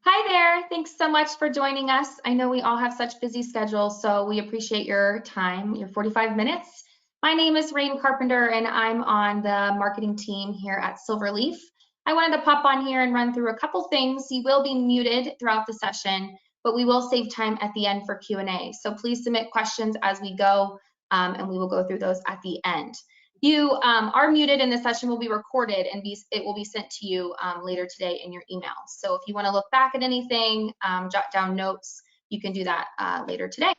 Hi there. Thanks so much for joining us. I know we all have such busy schedules, so we appreciate your time, your 45 minutes. My name is Rain Carpenter, and I'm on the marketing team here at Silverleaf. I wanted to pop on here and run through a couple things. You will be muted throughout the session, but we will save time at the end for Q&A. So please submit questions as we go, and we will go through those at the end. You are muted, and the session will be recorded and it will be sent to you later today in your email. So if you want to look back at anything, jot down notes, you can do that later today.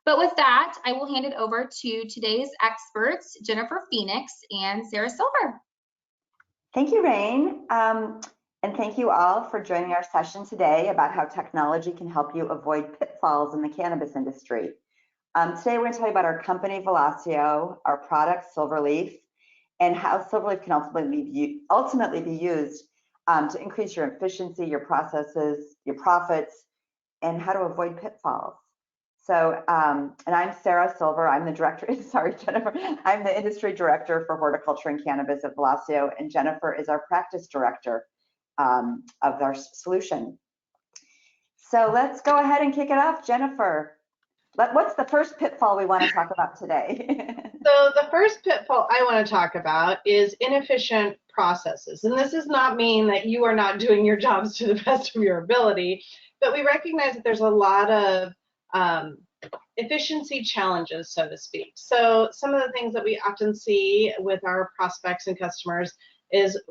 But with that, I will hand it over to today's experts, Jennifer Phoenix and Sara Silver. Thank you, Rain. And thank you all for joining our session today about how technology can help you avoid pitfalls in the cannabis industry. Today, we're going to tell you about our company, Velocio, our product, Silverleaf, and how Silverleaf can ultimately be used to increase your efficiency, your processes, your profits, and how to avoid pitfalls. So, and I'm Sara Silver. I'm the director, sorry, Jennifer. I'm the industry director for horticulture and cannabis at Velocio, and Jennifer is our practice director of our solution. So let's go ahead and kick it off, Jennifer. What's the first pitfall we want to talk about today? So the first pitfall I want to talk about is inefficient processes. And this does not mean that you are not doing your jobs to the best of your ability, but we recognize that there's a lot of efficiency challenges, so to speak. So some of the things that we often see with our prospects and customers is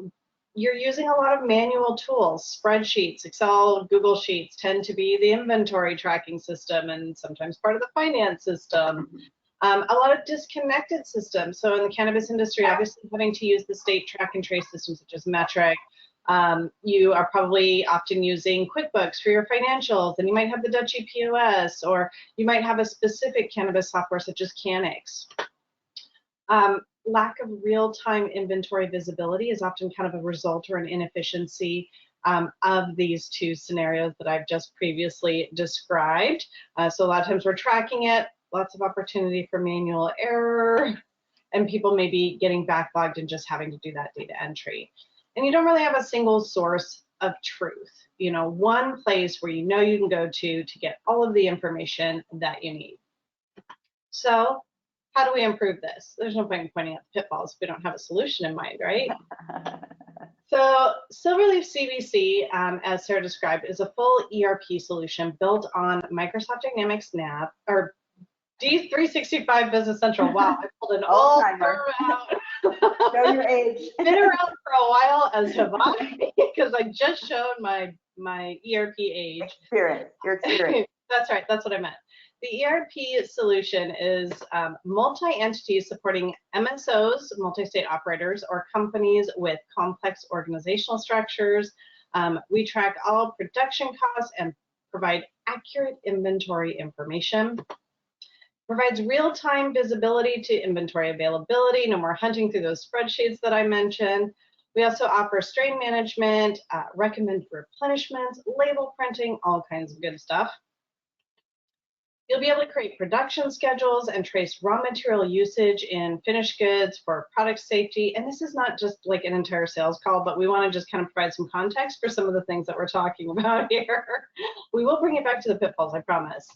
you're using a lot of manual tools. Spreadsheets, Excel, Google Sheets tend to be the inventory tracking system and sometimes part of the finance system. A lot of disconnected systems. So in the cannabis industry, obviously having to use the state track and trace systems such as Metric. You are probably often using QuickBooks for your financials, and you might have the Dutch POS, or you might have a specific cannabis software such as Cannabis. Lack of real-time inventory visibility is often kind of a result or an inefficiency of these two scenarios that I've just previously described. So a lot of times we're tracking it, lots of opportunity for manual error, and people may be getting backlogged and just having to do that data entry. And you don't really have a single source of truth, you know, one place where you know you can go to get all of the information that you need. So how do we improve this? There's no point in pointing out the pitfalls if we don't have a solution in mind, right? So Silverleaf CBC, as Sara described, is a full ERP solution built on Microsoft Dynamics Nav, or D365 Business Central. Wow, I pulled an old term out. Show your age. Been around for a while, as have I, because I just showed my ERP age. Experience, your experience. That's right, that's what I meant. The ERP solution is multi-entity supporting MSOs, multi-state operators, or companies with complex organizational structures. We track all production costs and provide accurate inventory information. Provides real-time visibility to inventory availability, no more hunting through those spreadsheets that I mentioned. We also offer strain management, recommend replenishments, label printing, all kinds of good stuff. You'll be able to create production schedules and trace raw material usage in finished goods for product safety. And this is not just like an entire sales call, but we want to just kind of provide some context for some of the things that we're talking about here. We will bring it back to the pitfalls, I promise.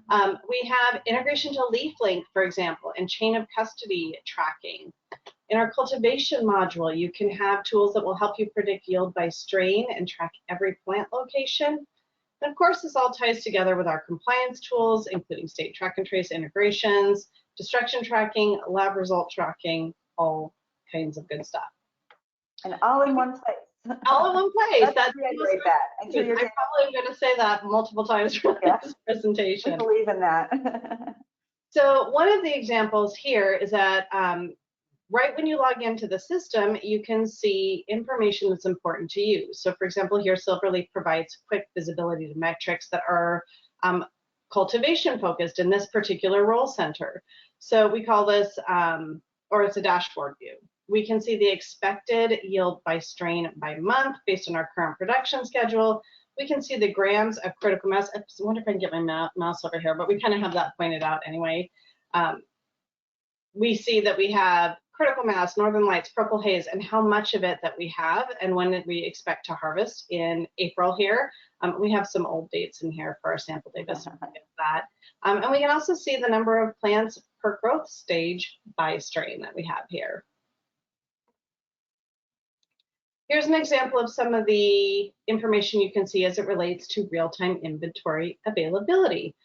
We have integration to LeafLink, for example, and chain of custody tracking. In our cultivation module, you can have tools that will help you predict yield by strain and track every plant location. And of course, this all ties together with our compliance tools, including state track and trace integrations, destruction tracking, lab result tracking, all kinds of good stuff. And all in one place. All in one place. Let's reiterate that. I'm probably going to say that multiple times for this presentation. I believe in that. So one of the examples here is that right when you log into the system, you can see information that's important to you. So for example, here Silverleaf provides quick visibility to metrics that are cultivation focused in this particular role center. So we call this, or it's a dashboard view. We can see the expected yield by strain by month based on our current production schedule. We can see the grams of critical mass. I wonder if I can get my mouse over here, but we kind of have that pointed out anyway. We see that we have critical mass, northern lights, purple haze, and how much of it that we have and when we expect to harvest in April here. We have some old dates in here for our sample data, so we'll get that. And we can also see the number of plants per growth stage by strain that we have here. Here's an example of some of the information you can see as it relates to real-time inventory availability.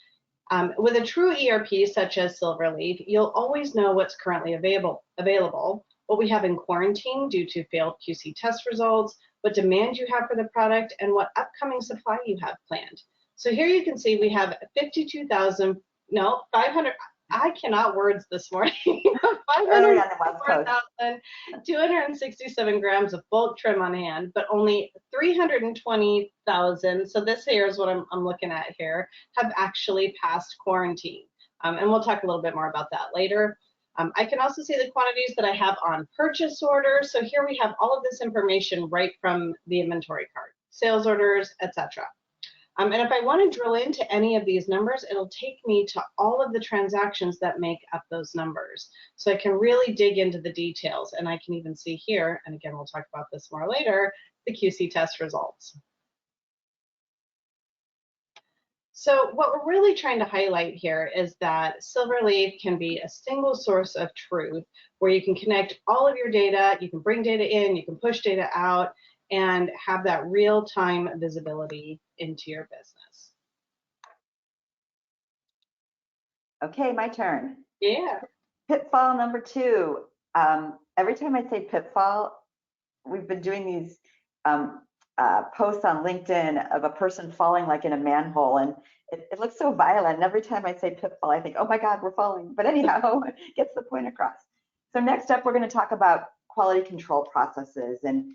With a true ERP such as Silverleaf, you'll always know what's currently available, what we have in quarantine due to failed QC test results, what demand you have for the product, and what upcoming supply you have planned. So here you can see we have 500, I cannot words this morning, 504,267 grams of bulk trim on hand, but only 320,000, so this here is what I'm looking at here, have actually passed quarantine. And we'll talk a little bit more about that later. I can also see the quantities that I have on purchase orders. So here we have all of this information right from the inventory card, sales orders, etc. And if I want to drill into any of these numbers, it'll take me to all of the transactions that make up those numbers. So I can really dig into the details, and I can even see here, and again, we'll talk about this more later, the QC test results. So what we're really trying to highlight here is that Silverleaf can be a single source of truth where you can connect all of your data, you can bring data in, you can push data out, and have that real-time visibility into your business. Okay, my turn. Yeah. Pitfall number 2. Every time I say pitfall, we've been doing these posts on LinkedIn of a person falling like in a manhole, and it looks so violent. And every time I say pitfall, I think, oh my God, we're falling. But anyhow, it gets the point across. So next up, we're going to talk about quality control processes. And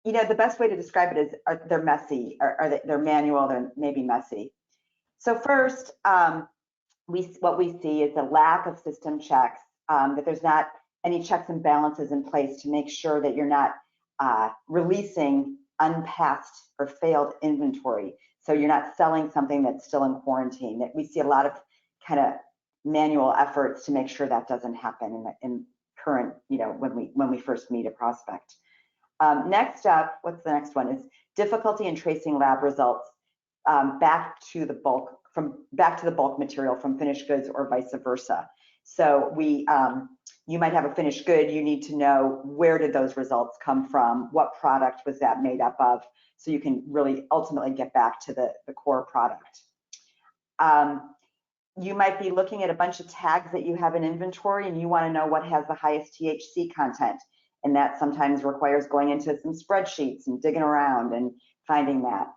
you know, the best way to describe it is they're messy, or they're manual, they're maybe messy. So first, what we see is a lack of system checks, that there's not any checks and balances in place to make sure that you're not releasing unpassed or failed inventory. So you're not selling something that's still in quarantine. That we see a lot of kind of manual efforts to make sure that doesn't happen in current, you know, when we first meet a prospect. Next up, what's the next one? Is difficulty in tracing lab results back to the bulk material from finished goods or vice versa. So you might have a finished good, you need to know where did those results come from, what product was that made up of, so you can really ultimately get back to the core product. You might be looking at a bunch of tags that you have in inventory and you want to know what has the highest THC content. And that sometimes requires going into some spreadsheets and digging around and finding that.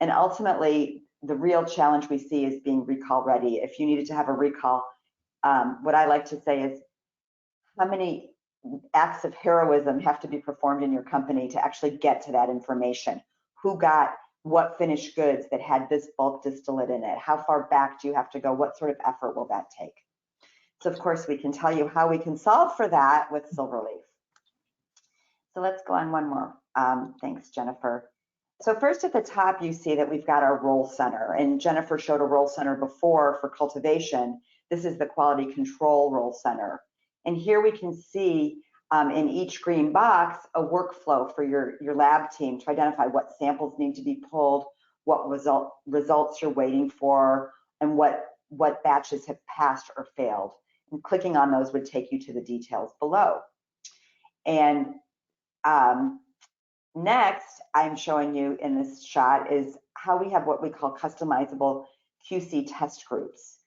And ultimately, the real challenge we see is being recall ready. If you needed to have a recall, what I like to say is, how many acts of heroism have to be performed in your company to actually get to that information? Who got what finished goods that had this bulk distillate in it? How far back do you have to go? What sort of effort will that take? So of course, we can tell you how we can solve for that with Silverleaf. So let's go on one more. Thanks, Jennifer. So first at the top, you see that we've got our roll center, and Jennifer showed a roll center before for cultivation. This is the quality control roll center. And here we can see in each green box a workflow for your lab team to identify what samples need to be pulled, what results you're waiting for, and what batches have passed or failed. And clicking on those would take you to the details below. And next, I'm showing you in this shot is how we have what we call customizable QC test groups.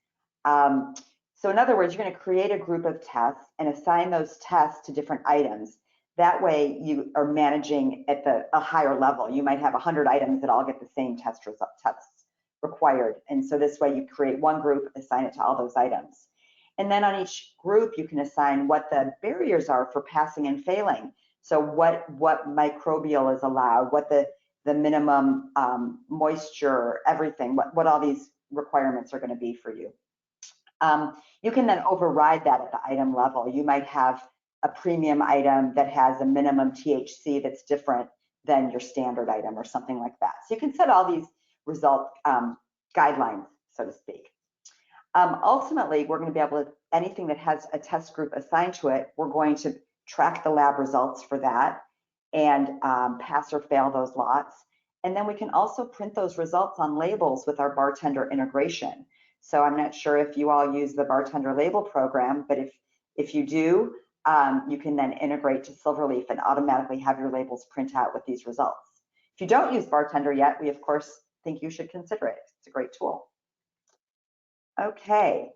So in other words, you're going to create a group of tests and assign those tests to different items. That way you are managing at a higher level. You might have 100 items that all get the same tests required. And so this way you create one group, assign it to all those items. And then on each group, you can assign what the barriers are for passing and failing. So what microbial is allowed, what the minimum moisture, everything, what all these requirements are going to be for you. You can then override that at the item level. You might have a premium item that has a minimum THC that's different than your standard item or something like that. So you can set all these result guidelines, so to speak. Ultimately, we're going to be able to, anything that has a test group assigned to it, we're going to track the lab results for that and pass or fail those lots. And then we can also print those results on labels with our bartender integration. So I'm not sure if you all use the bartender label program, but if you do, you can then integrate to Silverleaf and automatically have your labels print out with these results. If you don't use bartender yet, we of course think you should consider it. It's a great tool. Okay.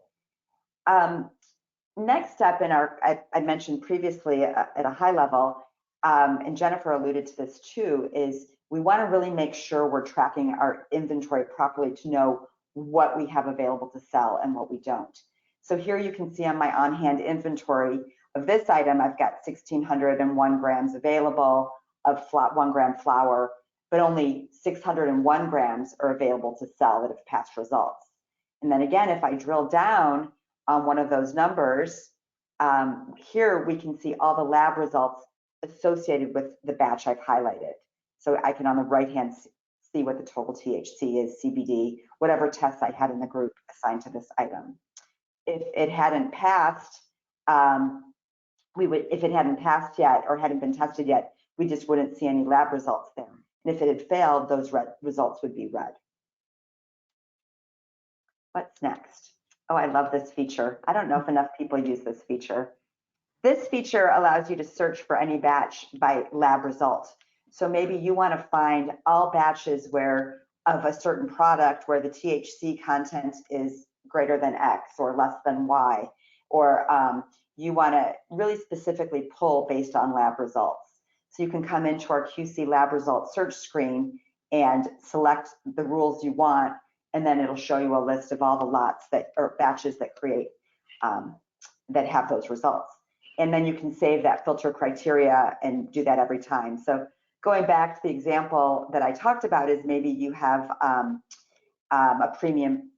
Next up in our, I mentioned previously at a high level, and Jennifer alluded to this too, is we want to really make sure we're tracking our inventory properly to know what we have available to sell and what we don't. So here you can see on my on-hand inventory of this item, I've got 1,601 grams available of 1 gram flour, but only 601 grams are available to sell that have passed results. And then again, if I drill down on one of those numbers, here we can see all the lab results associated with the batch I've highlighted. So I can on the right hand see what the total THC is, CBD, whatever tests I had in the group assigned to this item. If it hadn't passed, if it hadn't passed yet or hadn't been tested yet, we just wouldn't see any lab results there. And if it had failed, those results would be red. What's next? Oh, I love this feature. I don't know if enough people use this feature. This feature allows you to search for any batch by lab result. So maybe you want to find all batches where of a certain product where the THC content is greater than X or less than Y, or you want to really specifically pull based on lab results. So you can come into our QC lab results search screen and select the rules you want, and then it'll show you a list of all the lots that or batches that create that have those results. And then you can save that filter criteria and do that every time. So going back to the example that I talked about is maybe you have a premium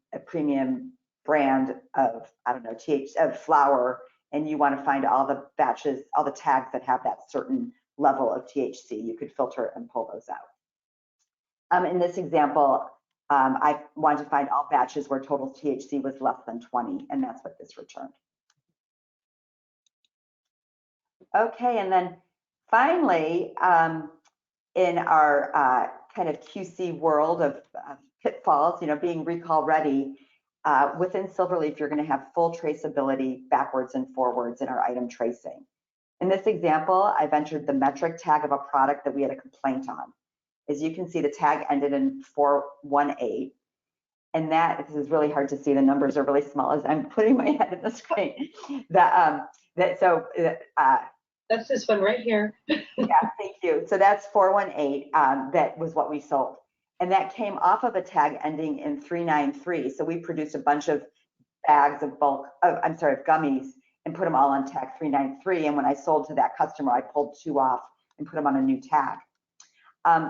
brand of, I don't know, of flour, and you want to find all the batches, all the tags that have that certain level of THC. You could filter and pull those out. In this example, I wanted to find all batches where total THC was less than 20, and that's what this returned. Okay, and then finally, in our kind of QC world of pitfalls, being recall ready, within Silverleaf, you're going to have full traceability backwards and forwards in our item tracing. In this example, I've entered the metric tag of a product that we had a complaint on. As you can see, the tag ended in 418. And this is really hard to see. The numbers are really small as I'm putting my head in the screen. That's this one right here. Yeah, thank you. So that's 418. That was what we sold. And that came off of a tag ending in 393. So we produced a bunch of bags of gummies and put them all on tag 393. And when I sold to that customer, I pulled 2 off and put them on a new tag.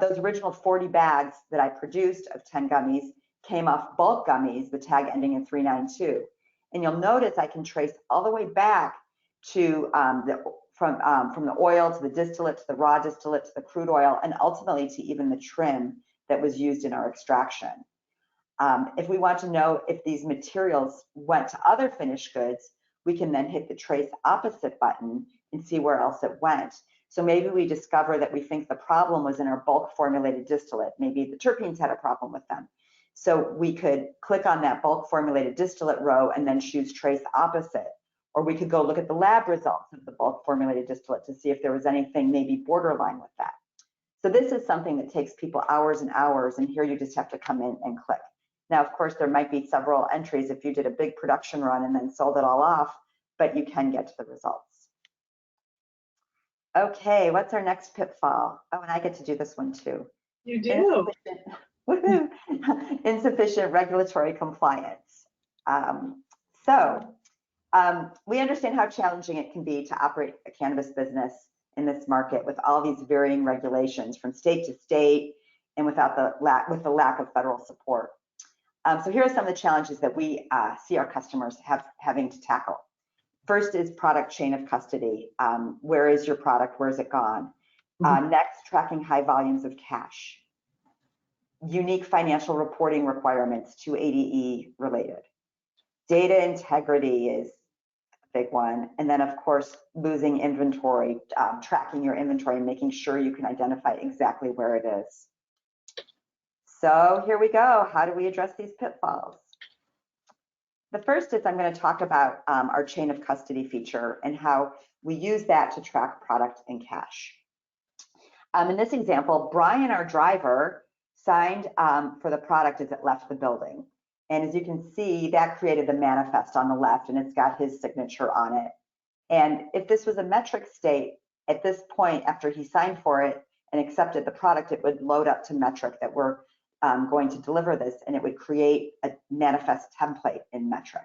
Those original 40 bags that I produced of 10 gummies came off bulk gummies, the tag ending in 392. And you'll notice I can trace all the way back to from the oil to the distillate to the raw distillate to the crude oil, and ultimately to even the trim that was used in our extraction. If we want to know if these materials went to other finished goods, we can then hit the trace opposite button and see where else it went. So maybe we discover that we think the problem was in our bulk formulated distillate. Maybe the terpenes had a problem with them. So we could click on that bulk formulated distillate row and then choose trace opposite. Or we could go look at the lab results of the bulk formulated distillate to see if there was anything maybe borderline with that. So this is something that takes people hours and hours, and here you just have to come in and click. Now, of course, there might be several entries if you did a big production run and then sold it all off, but you can get to the results. Okay, what's our next pitfall? Oh, and I get to do this one too. You do. Insufficient regulatory compliance. We understand how challenging it can be to operate a cannabis business in this market with all these varying regulations from state to state and with the lack of federal support. So here are some of the challenges that we see our customers having to tackle. First is product chain of custody. Where is your product? Where's it gone? Next, tracking high volumes of cash. Unique financial reporting requirements, 280E related. Data integrity is a big one. And then of course, losing inventory, tracking your inventory and making sure you can identify exactly where it is. So here we go. How do we address these pitfalls? The first is I'm going to talk about our chain of custody feature and how we use that to track product and cash. In this example, Brian, our driver, signed for the product as it left the building. And as you can see, that created the manifest on the left, and it's got his signature on it. And if this was a metric state, at this point, after he signed for it and accepted the product, it would load up to metric that we're going to deliver this, and it would create a manifest template in metric.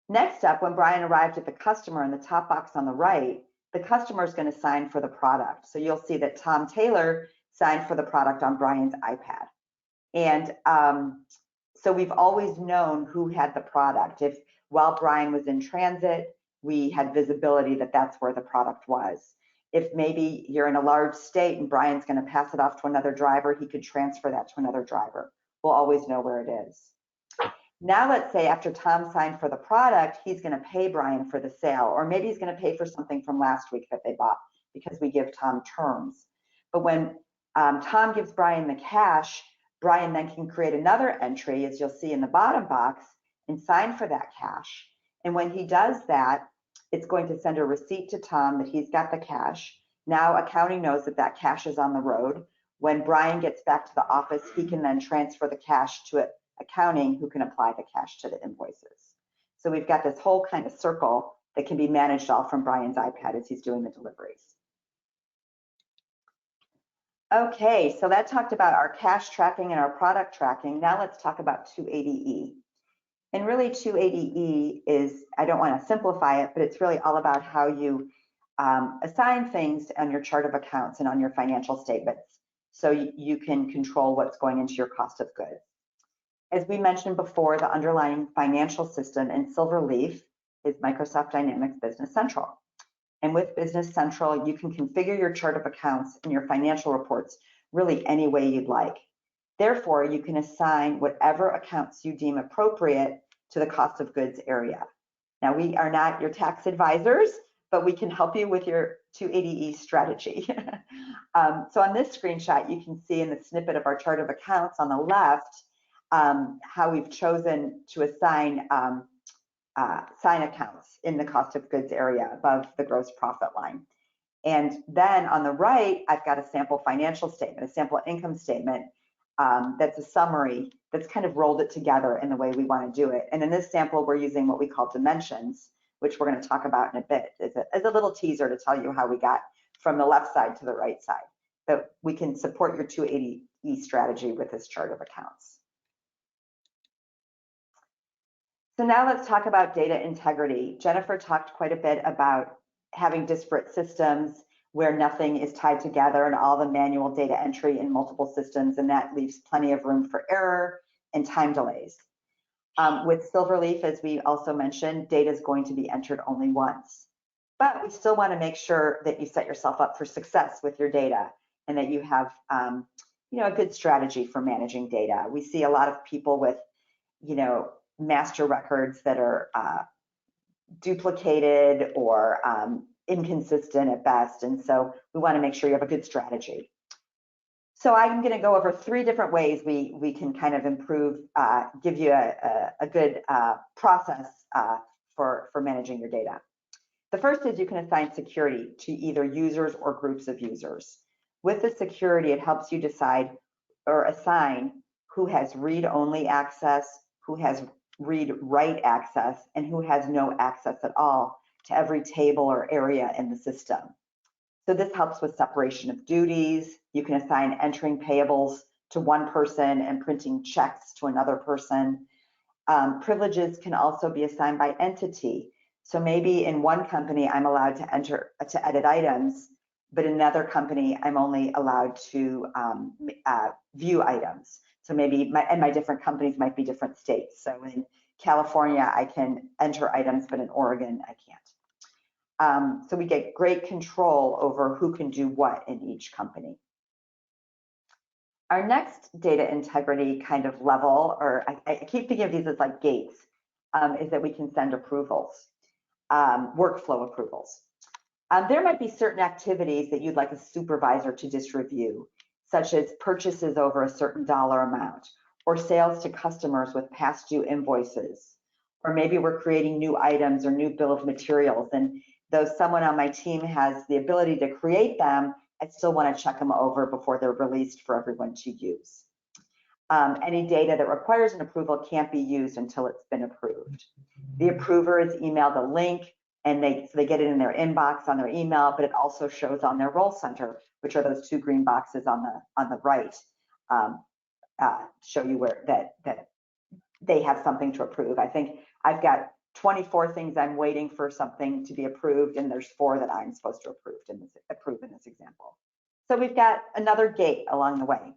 Next up, when Brian arrived at the customer in the top box on the right, the customer is going to sign for the product. So you'll see that Tom Taylor signed for the product on Brian's iPad. And so we've always known who had the product. If while Brian was in transit, we had visibility that that's where the product was. If maybe you're in a large state and Brian's going to pass it off to another driver, he could transfer that to another driver. We'll always know where it is. Now let's say after Tom signed for the product, he's going to pay Brian for the sale, or maybe he's going to pay for something from last week that they bought because we give Tom terms. But when Tom gives Brian the cash, Brian then can create another entry, as you'll see in the bottom box, and sign for that cash. And when he does that, it's going to send a receipt to Tom that he's got the cash. Now accounting knows that that cash is on the road. When Brian gets back to the office, he can then transfer the cash to accounting, who can apply the cash to the invoices. So we've got this whole kind of circle that can be managed all from Brian's iPad as he's doing the deliveries. Okay, so that talked about our cash tracking and our product tracking. Now let's talk about 280E. And really 280E is, I don't want to simplify it, but it's really all about how you assign things on your chart of accounts and on your financial statements so you can control what's going into your cost of goods. As we mentioned before, the underlying financial system in Silverleaf is Microsoft Dynamics Business Central. And with Business Central, you can configure your chart of accounts and your financial reports really any way you'd like. Therefore, you can assign whatever accounts you deem appropriate to the cost of goods area. Now, we are not your tax advisors, but we can help you with your 280E strategy. So on this screenshot, you can see in the snippet of our chart of accounts on the left, how we've chosen to assign sign accounts in the cost of goods area above the gross profit line. And then on the right, I've got a sample financial statement, a sample income statement that's a summary that's kind of rolled it together in the way we want to do it. And in this sample, we're using what we call dimensions, which we're going to talk about in a bit as a little teaser to tell you how we got from the left side to the right side. But we can support your 280E strategy with this chart of accounts. So now let's talk about data integrity. Jennifer talked quite a bit about having disparate systems where nothing is tied together and all the manual data entry in multiple systems, and that leaves plenty of room for error and time delays. With Silverleaf, as we also mentioned, data is going to be entered only once. But we still want to make sure that you set yourself up for success with your data and that you have a good strategy for managing data. We see a lot of people with master records that are duplicated or inconsistent at best. And so we want to make sure you have a good strategy. So I'm going to go over 3 different ways we can kind of improve, give you a good process for managing your data. The first is you can assign security to either users or groups of users. With the security, it helps you decide or assign who has read-only access, who has read-write access, and who has no access at all to every table or area in the system. So this helps with separation of duties. You can assign entering payables to one person and printing checks to another person. Privileges can also be assigned by entity. So maybe in one company, I'm allowed to edit items, but in another company, I'm only allowed to view items. So maybe my different companies might be different states. So in California, I can enter items, but in Oregon, I can't. So we get great control over who can do what in each company. Our next data integrity kind of level, or I keep thinking of these as like gates, is that we can send approvals, workflow approvals. There might be certain activities that you'd like a supervisor to just review, such as purchases over a certain dollar amount, or sales to customers with past due invoices, or maybe we're creating new items or new bill of materials, and though someone on my team has the ability to create them, I still want to check them over before they're released for everyone to use. Any data that requires an approval can't be used until it's been approved. The approver is emailed a link, and they get it in their inbox on their email, but it also shows on their role center, which are those two green boxes on the right, show you where that they have something to approve. I think I've got 24 things I'm waiting for something to be approved, and there's 4 that I'm supposed to approve in this example. So we've got another gate along the way.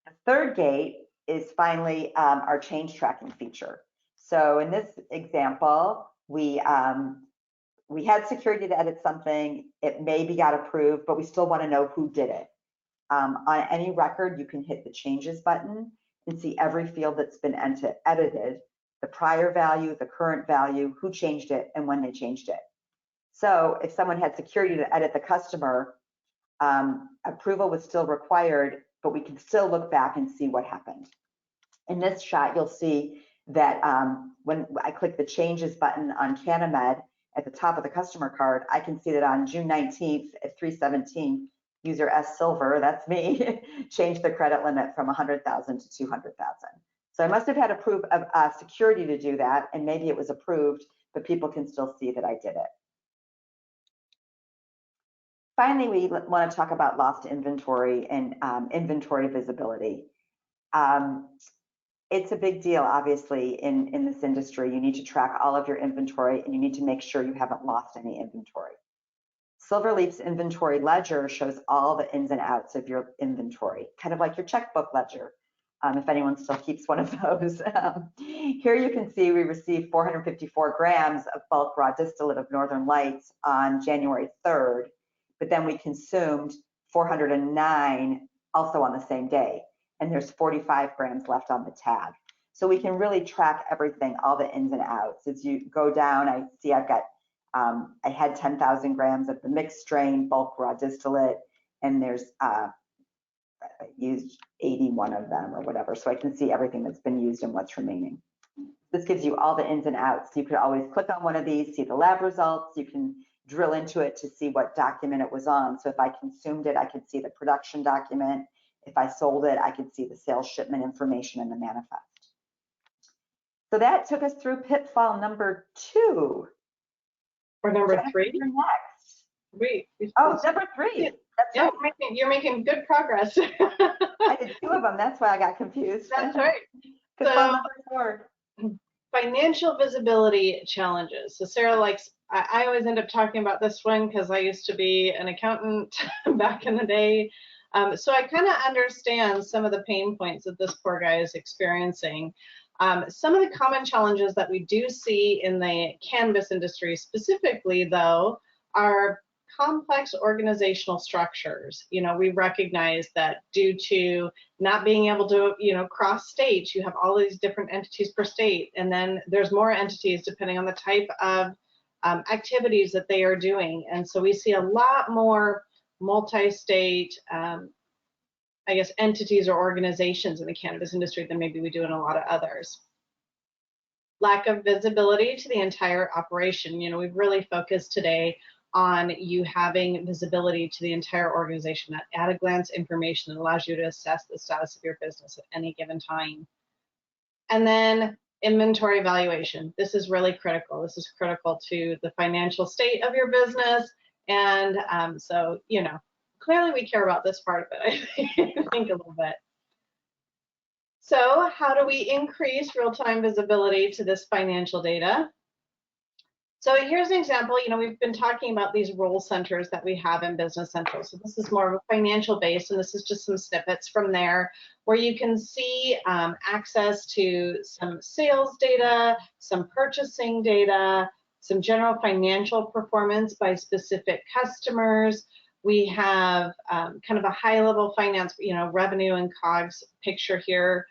The third gate is finally our change tracking feature. So in this example, we had security to edit something. It maybe got approved, but we still want to know who did it. On any record, you can hit the changes button and see every field that's been edited, the prior value, the current value, who changed it, and when they changed it. So if someone had security to edit the customer, approval was still required, but we can still look back and see what happened. In this shot, you'll see that when I click the changes button on Cannabis at the top of the customer card, I can see that on June 19th at 3:17, user S Silver, that's me, changed the credit limit from 100,000 to 200,000. So I must have had security to do that, and maybe it was approved, but people can still see that I did it. Finally, we want to talk about lost inventory and inventory visibility. It's a big deal, obviously, in this industry. You need to track all of your inventory, and you need to make sure you haven't lost any inventory. Silverleaf's inventory ledger shows all the ins and outs of your inventory, kind of like your checkbook ledger, if anyone still keeps one of those. Here you can see we received 454 grams of bulk raw distillate of Northern Lights on January 3rd, but then we consumed 409 also on the same day, and there's 45 grams left on the tab. So we can really track everything, all the ins and outs. As you go down, I see I've got, I had 10,000 grams of the mixed strain bulk raw distillate, and there's I used 81 of them or whatever, so I can see everything that's been used and what's remaining. This gives you all the ins and outs. You could always click on one of these, see the lab results. You can drill into it to see what document it was on. So if I consumed it, I could see the production document. If I sold it, I could see the sales shipment information in the manifest. So that took us through pitfall number 2. Or number 3? Next. Wait. Oh, number 3. That's yeah, right. you're making good progress. I did 2 of them. That's why I got confused. That's right. Pitfall number 4. Financial visibility challenges. So Sarah likes, I always end up talking about this one because I used to be an accountant back in the day. So I kind of understand some of the pain points that this poor guy is experiencing. Some of the common challenges that we do see in the cannabis industry specifically, though, are complex organizational structures. You know, we recognize that due to not being able to, cross states, you have all these different entities per state, and then there's more entities depending on the type of activities that they are doing. And so we see a lot more multi-state, entities or organizations in the cannabis industry than maybe we do in a lot of others. Lack of visibility to the entire operation. We've really focused today on you having visibility to the entire organization, that at a glance information that allows you to assess the status of your business at any given time. And then inventory valuation. This is really critical. This is critical to the financial state of your business. And so, clearly we care about this part of it, I think a little bit. So how do we increase real-time visibility to this financial data? So here's an example. We've been talking about these role centers that we have in Business Central. So this is more of a financial base, and this is just some snippets from there where you can see access to some sales data, some purchasing data, some general financial performance by specific customers. We have kind of a high-level finance, revenue and COGS picture here.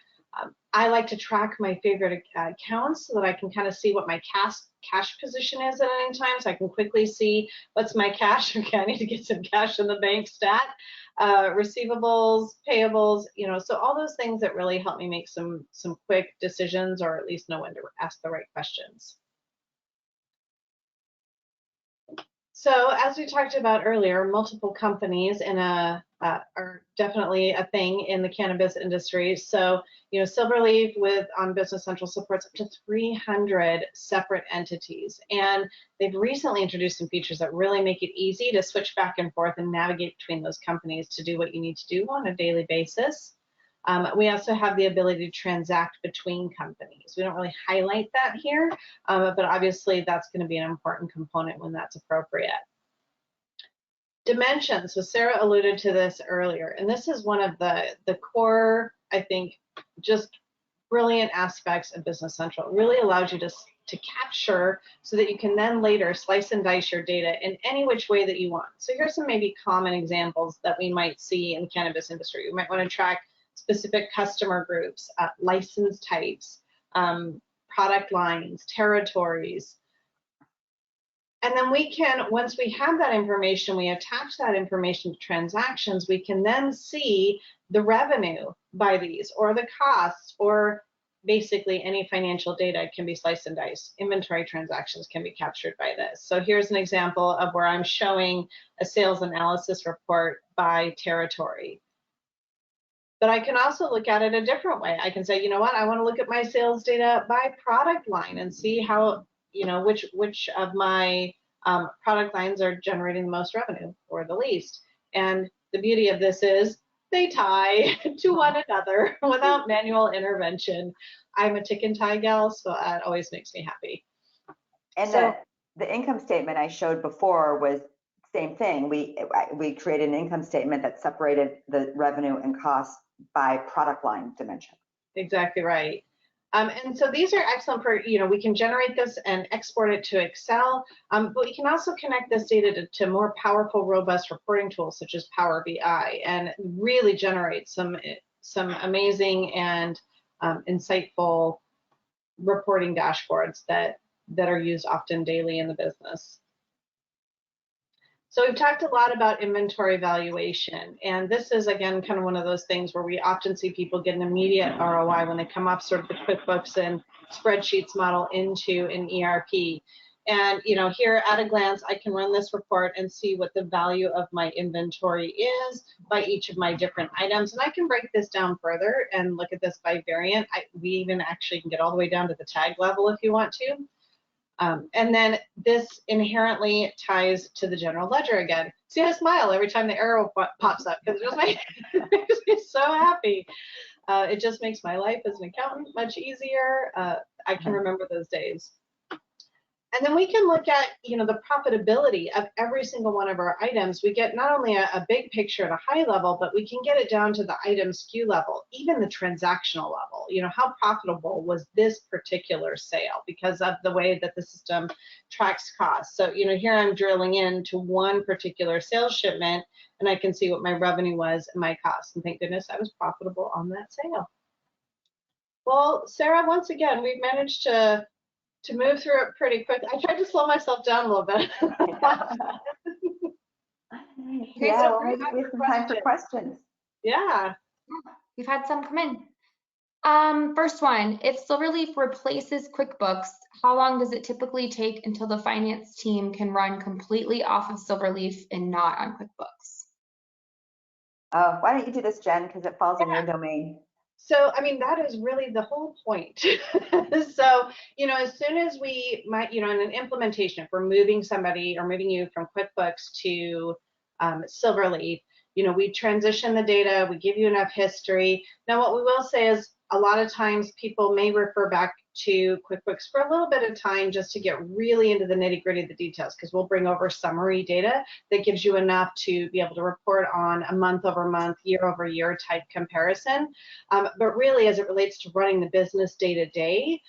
I like to track my favorite accounts so that I can kind of see what my cash position is at any time, so I can quickly see what's my cash. Okay, I need to get some cash in the bank stat. Receivables, payables, so all those things that really help me make some quick decisions, or at least know when to ask the right questions. So as we talked about earlier, multiple companies are definitely a thing in the cannabis industry. So, Silverleaf on Business Central supports up to 300 separate entities. And they've recently introduced some features that really make it easy to switch back and forth and navigate between those companies to do what you need to do on a daily basis. We also have the ability to transact between companies. We don't really highlight that here, but obviously that's going to be an important component when that's appropriate. Dimensions, so Sara alluded to this earlier, and this is one of the core, I think, just brilliant aspects of Business Central. It really allows you to capture so that you can then later slice and dice your data in any which way that you want. So here's some maybe common examples that we might see in the cannabis industry. You might want to track specific customer groups, license types, product lines, territories. And then we can, once we have that information, we attach that information to transactions, we can then see the revenue by these, or the costs, or basically any financial data can be sliced and diced. Inventory transactions can be captured by this. So here's an example of where I'm showing a sales analysis report by territory. But I can also look at it a different way. I can say, you know what, I want to look at my sales data by product line and see how, which of my product lines are generating the most revenue or the least. And the beauty of this is they tie to one another without manual intervention. I'm a tick and tie gal, so that always makes me happy. And so, the income statement I showed before was same thing. We created an income statement that separated the revenue and costs by product line dimension. Exactly right. And so these are excellent for, we can generate this and export it to Excel, but we can also connect this data to more powerful, robust reporting tools such as Power BI and really generate some amazing and insightful reporting dashboards that are used often daily in the business. So we've talked a lot about inventory valuation, and this is, again, kind of one of those things where we often see people get an immediate ROI when they come off sort of the QuickBooks and spreadsheets model into an ERP. And, here at a glance, I can run this report and see what the value of my inventory is by each of my different items. And I can break this down further and look at this by variant. We even actually can get all the way down to the tag level if you want to. And then this inherently ties to the general ledger again. See, I smile every time the arrow pops up because it just makes me so happy. It just makes my life as an accountant much easier. I can remember those days. And then we can look at, the profitability of every single one of our items. We get not only a big picture at a high level, but we can get it down to the item SKU level, even the transactional level. How profitable was this particular sale because of the way that the system tracks costs. So, here I'm drilling into one particular sales shipment, and I can see what my revenue was and my costs. And thank goodness I was profitable on that sale. Well, Sara, once again, we've managed to move through it pretty quick. I tried to slow myself down a little bit. Yeah, well, maybe we have some time for questions. Yeah. We've had some come in. First one, if Silverleaf replaces QuickBooks, how long does it typically take until the finance team can run completely off of Silverleaf and not on QuickBooks? Why don't you do this, Jen, because it falls in your domain. So, that is really the whole point. So, as soon as we might, in an implementation, if we're moving somebody or moving you from QuickBooks to Silverleaf, we transition the data, we give you enough history. Now, what we will say is a lot of times people may refer back to QuickBooks for a little bit of time just to get really into the nitty-gritty of the details, because we'll bring over summary data that gives you enough to be able to report on a month-over-month, year-over-year type comparison. But really, as it relates to running the business day-to-day,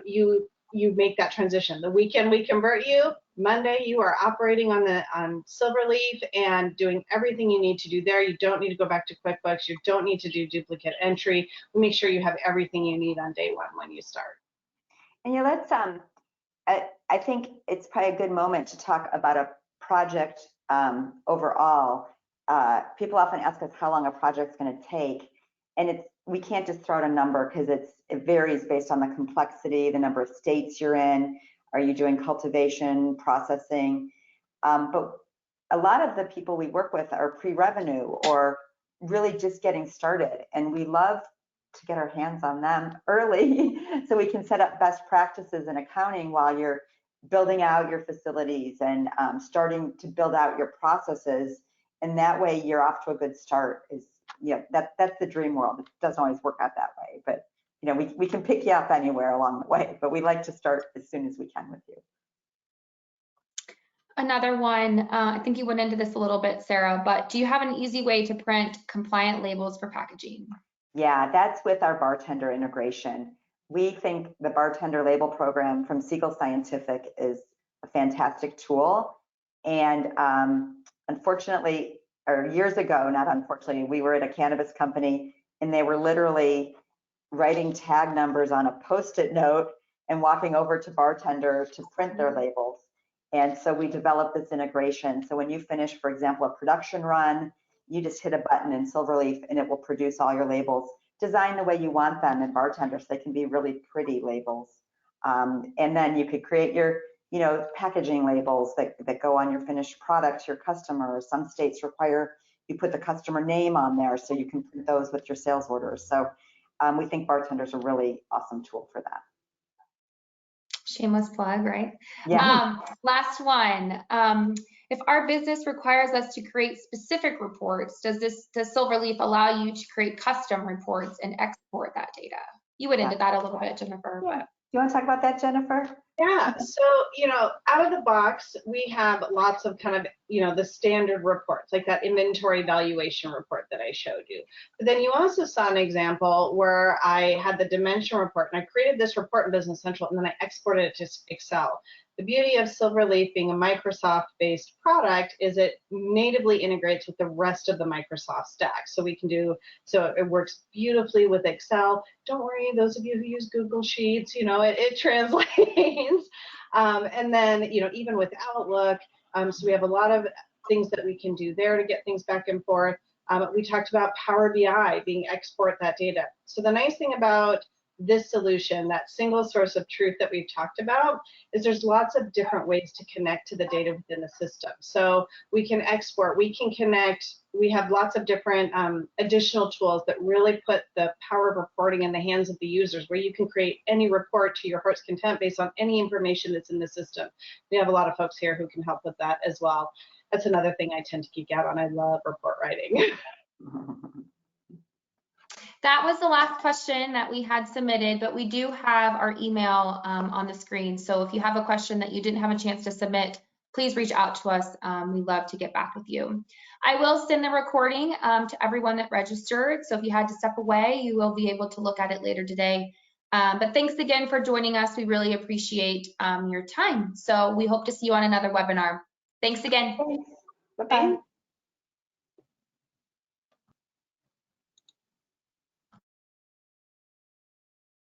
you you make that transition. The weekend we convert you, Monday you are operating on Silverleaf and doing everything you need to do there. You don't need to go back to QuickBooks. You don't need to do duplicate entry. We make sure you have everything you need on day one when you start. And let's I think it's probably a good moment to talk about a project overall. People often ask us how long a project's going to take, and we can't just throw out a number because it varies based on the complexity, the number of states you're in. Are you doing cultivation, processing? But a lot of the people we work with are pre-revenue or really just getting started, and we love to get our hands on them early so we can set up best practices in accounting while you're building out your facilities and starting to build out your processes. And that way you're off to a good start. That's the dream world. It doesn't always work out that way, but we can pick you up anywhere along the way, but we like to start as soon as we can with you. Another one, I think you went into this a little bit, Sarah, but do you have an easy way to print compliant labels for packaging? Yeah, that's with our bartender integration. We think the bartender label program from Siegel Scientific is a fantastic tool. And unfortunately, or years ago, not unfortunately, we were at a cannabis company and they were literally writing tag numbers on a Post-it note and walking over to bartender to print their labels. And so we developed this integration. So when you finish, for example, a production run, you just hit a button in Silverleaf and it will produce all your labels, designed the way you want them in bartender so they can be really pretty labels. And then you could create your packaging labels that go on your finished product to your customers. Some states require you put the customer name on there so you can print those with your sales orders. So we think bartender's a really awesome tool for that. Shameless plug, right? Yeah. Last one. If our business requires us to create specific reports, does Silverleaf allow you to create custom reports and export that data? You went into that a little bit, Jennifer. Yeah. But. Do you want to talk about that, Jennifer? Yeah, so, out of the box, we have lots of kind of, the standard reports, like that inventory valuation report that I showed you. But then you also saw an example where I had the dimension report, and I created this report in Business Central, and then I exported it to Excel. The beauty of Silverleaf being a Microsoft-based product is it natively integrates with the rest of the Microsoft stack. So so it works beautifully with Excel. Don't worry, those of you who use Google Sheets, it translates. And then, even with Outlook, so we have a lot of things that we can do there to get things back and forth. We talked about Power BI being export that data. So the nice thing about this solution, that single source of truth that we've talked about, is there's lots of different ways to connect to the data within the system. So we can export, we can connect, we have lots of different additional tools that really put the power of reporting in the hands of the users, where you can create any report to your heart's content based on any information that's in the system. We have a lot of folks here who can help with that as well. That's another thing I tend to geek out on. I love report writing. That was the last question that we had submitted, but we do have our email on the screen. So if you have a question that you didn't have a chance to submit, please reach out to us. We'd love to get back with you. I will send the recording to everyone that registered. So if you had to step away, you will be able to look at it later today. But thanks again for joining us. We really appreciate your time. So we hope to see you on another webinar. Thanks again. Bye-bye.